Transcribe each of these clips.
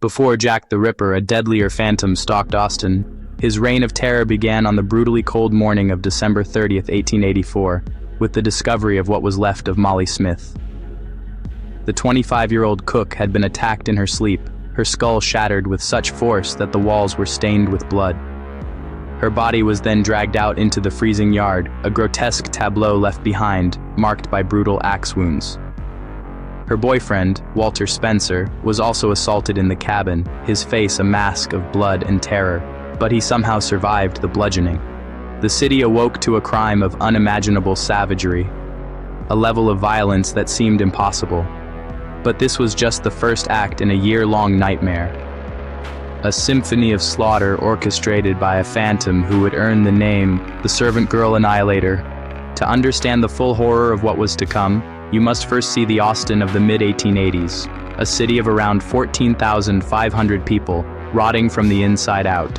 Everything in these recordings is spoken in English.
Before Jack the Ripper, a deadlier phantom stalked Austin. His reign of terror began on the brutally cold morning of December 30th, 1884, with the discovery of what was left of Molly Smith. The 25-year-old cook had been attacked in her sleep, her skull shattered with such force that the walls were stained with blood. Her body was then dragged out into the freezing yard, a grotesque tableau left behind, marked by brutal axe wounds. Her boyfriend, Walter Spencer, was also assaulted in the cabin, his face a mask of blood and terror, but he somehow survived the bludgeoning. The city awoke to a crime of unimaginable savagery, a level of violence that seemed impossible. But this was just the first act in a year-long nightmare. A symphony of slaughter orchestrated by a phantom who would earn the name the Servant Girl Annihilator. To understand the full horror of what was to come, you must first see the Austin of the mid-1880s, a city of around 14,500 people, rotting from the inside out.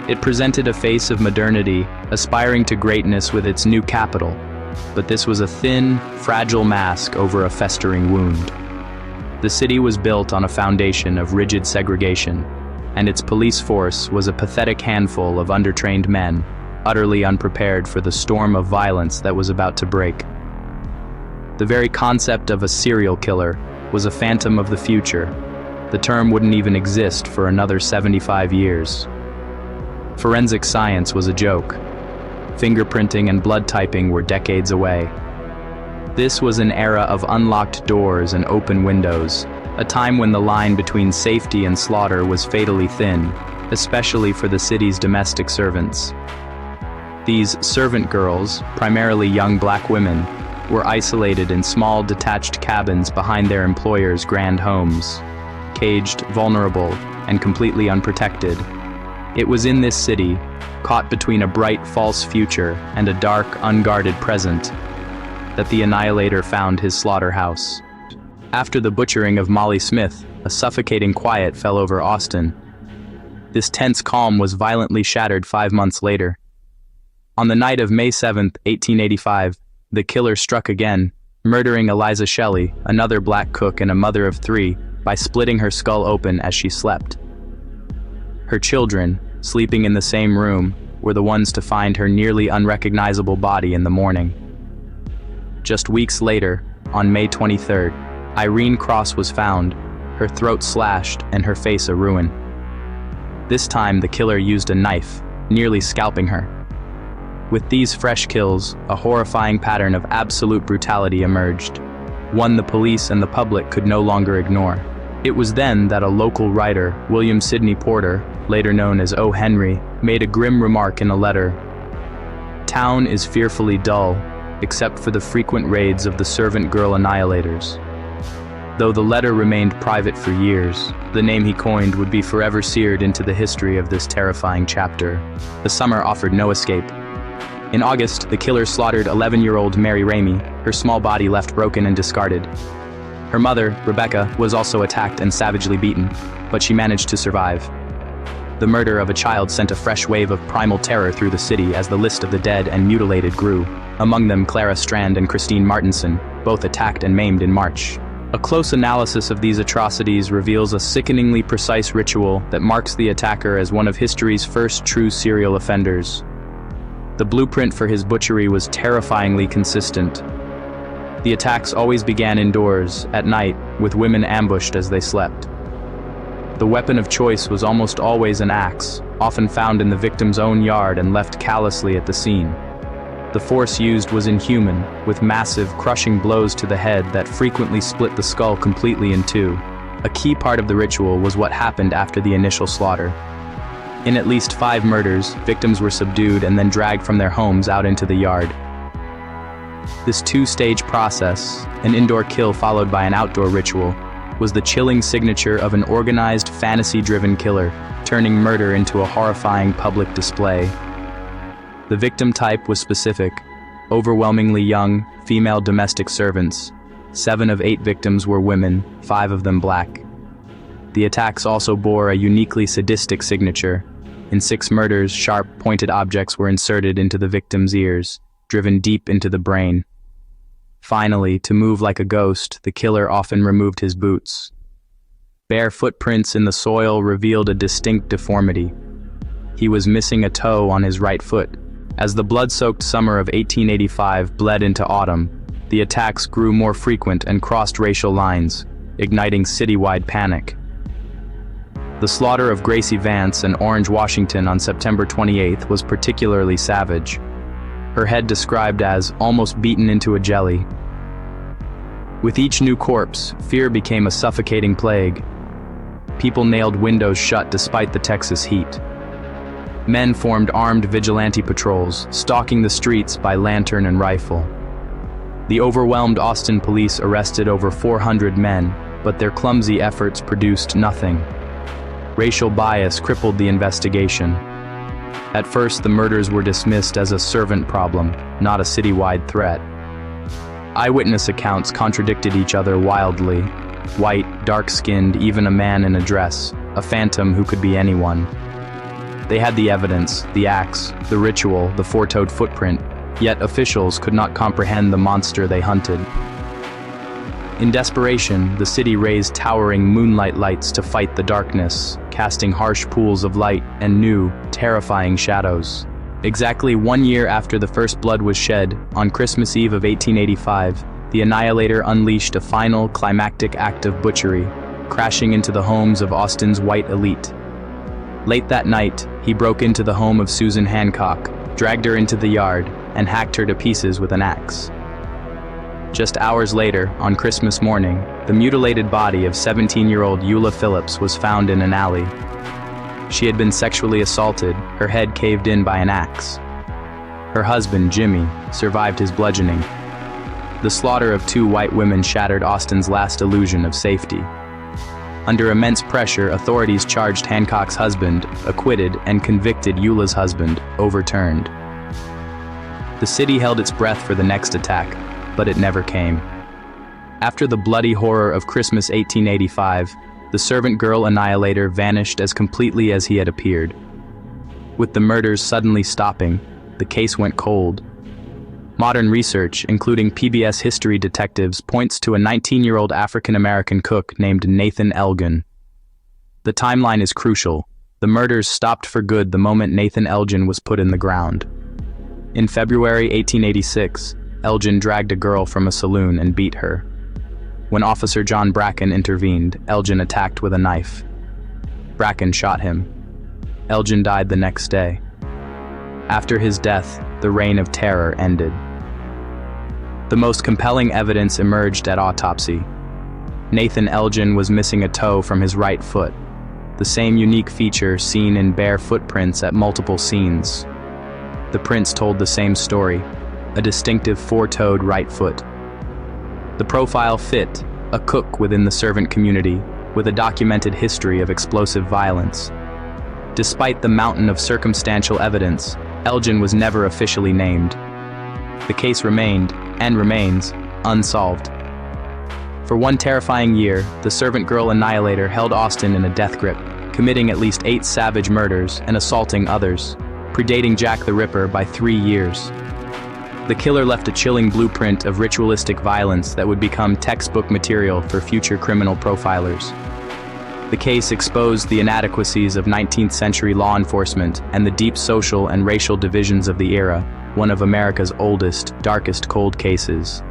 It presented a face of modernity, aspiring to greatness with its new capital. But this was a thin, fragile mask over a festering wound. The city was built on a foundation of rigid segregation, and its police force was a pathetic handful of undertrained men, utterly unprepared for the storm of violence that was about to break. The very concept of a serial killer was a phantom of the future. The term wouldn't even exist for another 75 years. Forensic science was a joke. Fingerprinting and blood typing were decades away. This was an era of unlocked doors and open windows, a time when the line between safety and slaughter was fatally thin, especially for the city's domestic servants. These servant girls, primarily young black women, were isolated in small detached cabins behind their employers' grand homes, caged, vulnerable, and completely unprotected. It was in this city, caught between a bright false future and a dark, unguarded present, that the Annihilator found his slaughterhouse. After the butchering of Molly Smith, a suffocating quiet fell over Austin. This tense calm was violently shattered 5 months later. On the night of May 7, 1885, the killer struck again, murdering Eliza Shelley, another black cook and a mother of 3, by splitting her skull open as she slept. Her children, sleeping in the same room, were the ones to find her nearly unrecognizable body in the morning. Just weeks later, on May 23rd, Irene Cross was found, her throat slashed and her face a ruin. This time the killer used a knife, nearly scalping her. With these fresh kills, a horrifying pattern of absolute brutality emerged, one the police and the public could no longer ignore. It was then that a local writer, William Sidney Porter, later known as O. Henry, made a grim remark in a letter. "Town is fearfully dull, except for the frequent raids of the Servant Girl Annihilators." Though the letter remained private for years, the name he coined would be forever seared into the history of this terrifying chapter. The summer offered no escape. In August, the killer slaughtered 11-year-old Mary Ramey, her small body left broken and discarded. Her mother, Rebecca, was also attacked and savagely beaten, but she managed to survive. The murder of a child sent a fresh wave of primal terror through the city as the list of the dead and mutilated grew, among them Clara Strand and Christine Martinson, both attacked and maimed in March. A close analysis of these atrocities reveals a sickeningly precise ritual that marks the attacker as one of history's first true serial offenders. The blueprint for his butchery was terrifyingly consistent. The attacks always began indoors, at night, with women ambushed as they slept. The weapon of choice was almost always an axe, often found in the victim's own yard and left callously at the scene. The force used was inhuman, with massive, crushing blows to the head that frequently split the skull completely in two. A key part of the ritual was what happened after the initial slaughter. In at least 5 murders, victims were subdued and then dragged from their homes out into the yard. This 2-stage process, an indoor kill followed by an outdoor ritual, was the chilling signature of an organized, fantasy-driven killer, turning murder into a horrifying public display. The victim type was specific: overwhelmingly young, female domestic servants. 7 of 8 victims were women, 5 of them black. The attacks also bore a uniquely sadistic signature. In 6 murders, sharp, pointed objects were inserted into the victim's ears, driven deep into the brain. Finally, to move like a ghost, the killer often removed his boots. Bare footprints in the soil revealed a distinct deformity. He was missing a toe on his right foot. As the blood-soaked summer of 1885 bled into autumn, the attacks grew more frequent and crossed racial lines, igniting citywide panic. The slaughter of Gracie Vance in Orange, Washington on September 28th was particularly savage. Her head described as almost beaten into a jelly. With each new corpse, fear became a suffocating plague. People nailed windows shut despite the Texas heat. Men formed armed vigilante patrols, stalking the streets by lantern and rifle. The overwhelmed Austin police arrested over 400 men, but their clumsy efforts produced nothing. Racial bias crippled the investigation. At first, the murders were dismissed as a servant problem, not a citywide threat. Eyewitness accounts contradicted each other wildly. White, dark-skinned, even a man in a dress, a phantom who could be anyone. They had the evidence, the axe, the ritual, the four-toed footprint, yet officials could not comprehend the monster they hunted. In desperation, the city raised towering moonlight lights to fight the darkness, casting harsh pools of light and new, terrifying shadows. Exactly 1 year after the first blood was shed, on Christmas Eve of 1885, the Annihilator unleashed a final, climactic act of butchery, crashing into the homes of Austin's white elite. Late that night, he broke into the home of Susan Hancock, dragged her into the yard, and hacked her to pieces with an axe. Just hours later, on Christmas morning, the mutilated body of 17-year-old Eula Phillips was found in an alley. She had been sexually assaulted, her head caved in by an axe. Her husband, Jimmy, survived his bludgeoning. The slaughter of 2 white women shattered Austin's last illusion of safety. Under immense pressure, authorities charged Hancock's husband, acquitted, and convicted Eula's husband, overturned. The city held its breath for the next attack, but it never came. After the bloody horror of Christmas 1885, the Servant Girl Annihilator vanished as completely as he had appeared. With the murders suddenly stopping, the case went cold. Modern research, including PBS history detectives, points to a 19-year-old African-American cook named Nathan Elgin. The timeline is crucial. The murders stopped for good the moment Nathan Elgin was put in the ground. In February 1886, Elgin dragged a girl from a saloon and beat her. When Officer John Bracken intervened, Elgin attacked with a knife. Bracken shot him. Elgin died the next day. After his death, the reign of terror ended. The most compelling evidence emerged at autopsy. Nathan Elgin was missing a toe from his right foot, the same unique feature seen in bare footprints at multiple scenes. The prints told the same story, a distinctive four-toed right foot. The profile fit, a cook within the servant community, with a documented history of explosive violence. Despite the mountain of circumstantial evidence, Elgin was never officially named. The case remained, and remains, unsolved. For 1 terrifying year, the Servant Girl Annihilator held Austin in a death grip, committing at least 8 savage murders and assaulting others, predating Jack the Ripper by 3 years. The killer left a chilling blueprint of ritualistic violence that would become textbook material for future criminal profilers. The case exposed the inadequacies of 19th-century law enforcement and the deep social and racial divisions of the era, one of America's oldest, darkest cold cases.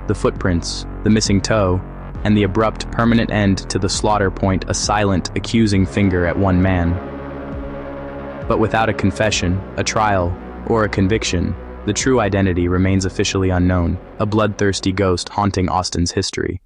The footprints, the missing toe, and the abrupt, permanent end to the slaughter point a silent, accusing finger at one man. But without a confession, a trial, or a conviction, the true identity remains officially unknown, a bloodthirsty ghost haunting Austin's history.